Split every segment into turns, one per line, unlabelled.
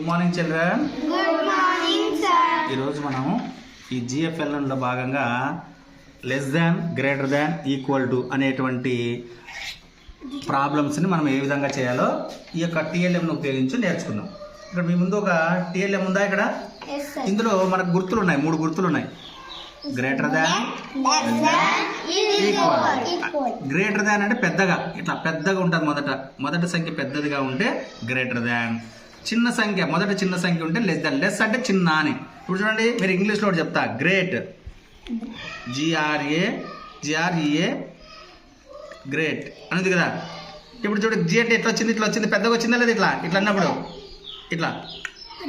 Good morning children.
Good morning sir.
ఈరోజు మనం ఈ జిఎఫ్ఎల్ఎన్లో భాగంగా less than, greater than, equal to అనేటువంటి ప్రాబ్లమ్స్ని మనం ఏ విధంగా చేయాలో ఈ యొక్క టీఎల్ఎంను ఉపయోగించి నేర్చుకుందాం. ఇక్కడ మీ ముందు ఒక టీఎల్ఎం ఉందా? ఇక్కడ ఇందులో మనకు గుర్తులు ఉన్నాయి, 3 గుర్తులు ఉన్నాయి. Greater than, equal. Greater than అంటే పెద్దగా, ఇట్లా పెద్దగా ఉంటుంది. మొదటి సంఖ్య పెద్దదిగా ఉంటే గ్రేటర్ దాన్. చిన్న సంఖ్య, మొదటి చిన్న సంఖ్య ఉంటే లెస్ దాన్. లెస్ అంటే చిన్న అని. ఇప్పుడు చూడండి, మీరు ఇంగ్లీష్లో చెప్తా. గ్రేట్, జిఆర్ఈఏ గ్రేట్ అనేది కదా. ఇప్పుడు చూడండి, జి అంటే ఇట్లా వచ్చింది, పెద్దగా వచ్చిందా లేదా? ఇట్లా అన్నప్పుడు ఇట్లా.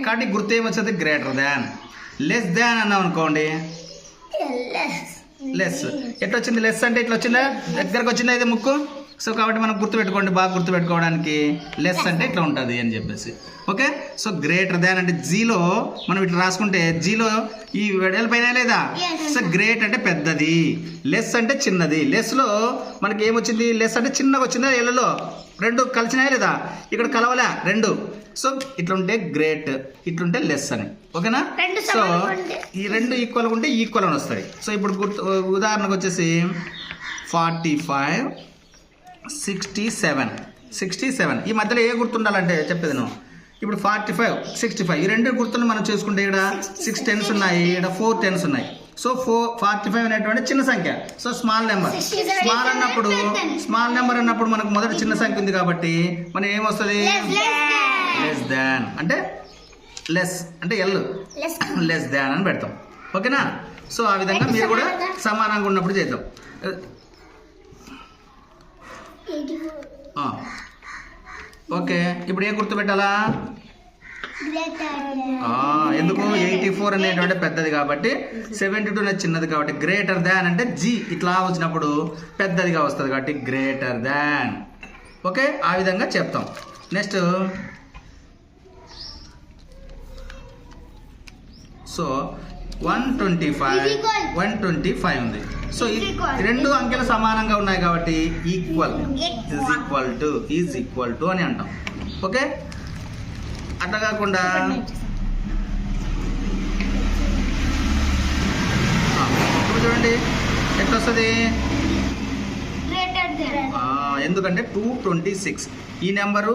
కాబట్టి గుర్తు ఏమొచ్చింది? Greater than. లెస్ దాన్ అన్నాం అనుకోండి, లెస్. ఎట్లా వచ్చింది? లెస్ అంటే ఇట్లా వచ్చిందా? దగ్గరకు వచ్చిందా ఇది ముక్కు? సో కాబట్టి మనం గుర్తుపెట్టుకోండి, బాగా గుర్తుపెట్టుకోవడానికి. లెస్ అంటే ఇట్లా ఉంటుంది అని చెప్పేసి. ఓకే. సో గ్రేటర్ దాన్ అంటే జీలో మనం ఇట్లా రాసుకుంటే, జీలో ఈ వెడల పైన లేదా? సో గ్రేట్ అంటే పెద్దది, లెస్ అంటే చిన్నది. లెస్లో మనకి ఏమొచ్చింది? లెస్ అంటే చిన్నగా వచ్చిందా? ఎల్లలో 2 కలిసినాయా లేదా? ఇక్కడ కలవలే 2. సో ఇట్లుంటే గ్రేట్, ఇట్లుంటే లెస్ అని. ఓకేనా? సో ఈ 2 ఈక్వల్గా ఉంటే ఈక్వల్ అని వస్తాయి. సో ఇప్పుడు ఉదాహరణకు వచ్చేసి 45, 67. ఈ మధ్యలో ఏ గుర్తుండాలంటే చెప్పేది నువ్వు. ఇప్పుడు 45, 65 ఈ 2 గుర్తులు మనం చేసుకుంటే ఇక్కడ 6 10s ఉన్నాయి, ఇక్కడ 4 10s ఉన్నాయి. సో 45 అనేటువంటి చిన్న సంఖ్య. So small number. Small number అన్నప్పుడు మనకు మొదటి చిన్న సంఖ్య ఉంది కాబట్టి మనం ఏమొస్తుంది? లెస్ దాన్ అంటే లెస్ అంటే ఎల్, లెస్ దాన్ అని పెడతాం. ఓకేనా? సో ఆ విధంగా మీరు కూడా సమానంగా ఉన్నప్పుడు చేద్దాం. ఓకే. ఇప్పుడు ఏ గుర్తు పెట్టాలా? ఎందుకు? 84 అనేటువంటి పెద్దది కాబట్టి, 72 అనేది చిన్నది కాబట్టి. గ్రేటర్ దాన్ అంటే జీ ఇట్లా వచ్చినప్పుడు పెద్దదిగా వస్తుంది కాబట్టి గ్రేటర్ దాన్. ఓకే, ఆ విధంగా చెప్తాం. నెక్స్ట్, సో 125 ఉంది. సో ఈ 2 అంకెలు సమానంగా ఉన్నాయి కాబట్టి ఈక్వల్, ఈజ్ ఈక్వల్ టు అని అంటాం. ఓకే. అట్లా కాకుండా ఇప్పుడు చూడండి ఎట్లా వస్తుంది? ఎందుకంటే 226 ఈ నెంబర్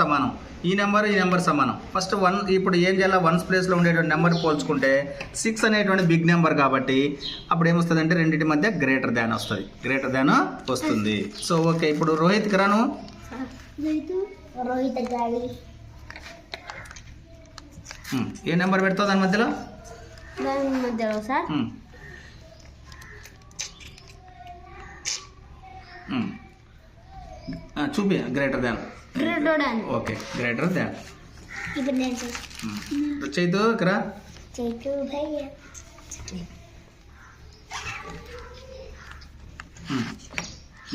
సమానం, ఈ నెంబర్ సమానం. ఫస్ట్ 1 ఇప్పుడు ఏం చేయాలి? 1s ప్లేస్లో ఉండేటువంటి నెంబర్ పోల్చుకుంటే 6 అనేటువంటి బిగ్ నెంబర్ కాబట్టి అప్పుడు ఏమొస్తుంది అంటే రెండింటి మధ్య గ్రేటర్ దాన్ వస్తుంది. So okay. ఇప్పుడు రోహిత్కి రాను. ఏ నెంబర్ పెడతావు దాని మధ్యలో? సార్ చూపి. Greater than. Okay, greater than. Chaitu కరా.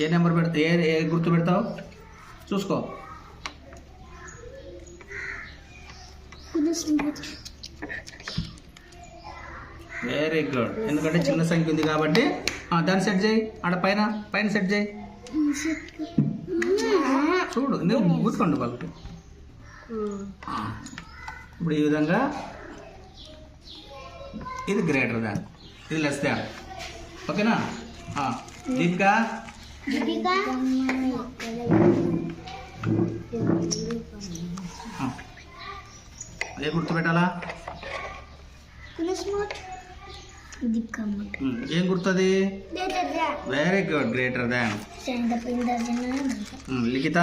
ఏ నెంబర్ పెడతా? ఏ గుర్తు పెడతావు చూసుకో. Very good. ఎందుకంటే చిన్న సంఖ్య ఉంది కాబట్టి దాన్ని సెట్ చేయి. ఆడ పైన సెట్ చేయి. చూడు, నువ్వు గుర్తుకోండి వాళ్ళకి. ఇప్పుడు ఈ విధంగా ఇది గ్రేటర్ దాన్, ఇది లెస్ దాన్. ఓకేనా? దీపిక ఏ గుర్తు పెట్టాలా? ఏం గుర్తుంది? Very good, greater than. Likhita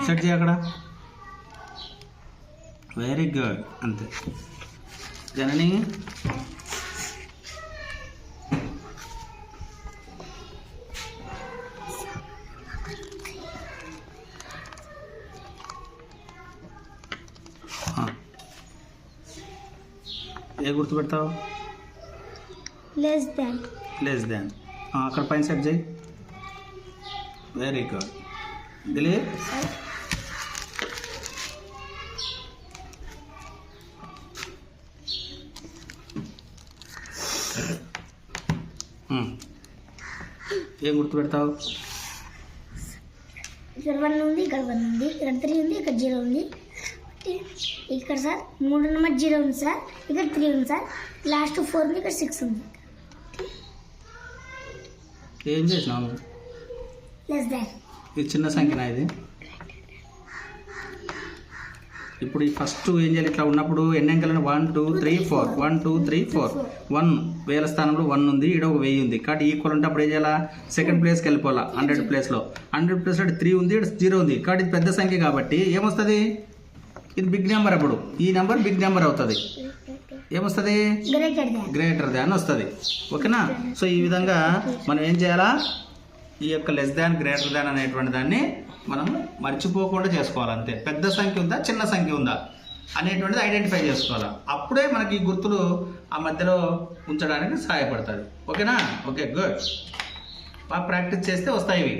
set చేయ అక్కడ. Very good. అంతే. జనని ఏ గుర్తు పెడతావు? Less than. అక్కడ పైన సెట్ చేయి. Very good. దిలీప్ ఏం గుర్తు పెడతావు?
ఇక్కడ 1 ఉంది, ఇక్కడ 1 ఉంది, ఇక్కడ 3 ఉంది, ఇక్కడ 0 ఉంది. ఇక్కడ సార్ 3 నెంబర్ 0 ఉంది సార్, ఇక్కడ 3 ఉంది సార్, లాస్ట్ 4 ఉంది, ఇక్కడ 6 ఉంది.
ఏం చేసినావు?
Less than.
ఇది చిన్న సంఖ్యనా ఇది? ఇప్పుడు ఈ ఫస్ట్ ఏం చేయాలి? ఇట్లా ఉన్నప్పుడు ఎన్ని అంకెలు? 1 2 3 4 1 2 3 4 1 వేల స్థానంలో 1 ఉంది, ఇక్కడ ఒక 1000 ఉంది. కాబట్టి ఈక్వల్ ఉంటే అప్పుడు ఏం చేయాలా? సెకండ్ ప్లేస్కి వెళ్ళిపోవాలా. 100 ప్లేస్లో 100 ప్లేస్లో 3 ఉంది, ఇక్కడ 0 ఉంది. కాబట్టి ఇది పెద్ద సంఖ్య కాబట్టి ఏమొస్తుంది? ఇది బిగ్ నెంబర్. అప్పుడు ఈ నెంబర్ బిగ్ నెంబర్ అవుతుంది. ఏమొస్తుంది? గ్రేటర్ దాన్ వస్తుంది. ఓకేనా? సో ఈ విధంగా మనం ఏం చేయాలా? ఈ యొక్క లెస్ దాన్ గ్రేటర్ దాన్ అనేటువంటి దాన్ని మనం మర్చిపోకుండా చేసుకోవాలి. అంతే. పెద్ద సంఖ్య ఉందా చిన్న సంఖ్య ఉందా అనేటువంటిది ఐడెంటిఫై చేసుకోవాలి. అప్పుడే మనకి ఈ గుర్తులు ఆ మధ్యలో ఉంచడానికి సహాయపడుతుంది. ఓకేనా? Okay, good. బాగా ప్రాక్టీస్ చేస్తే వస్తాయి ఇవి.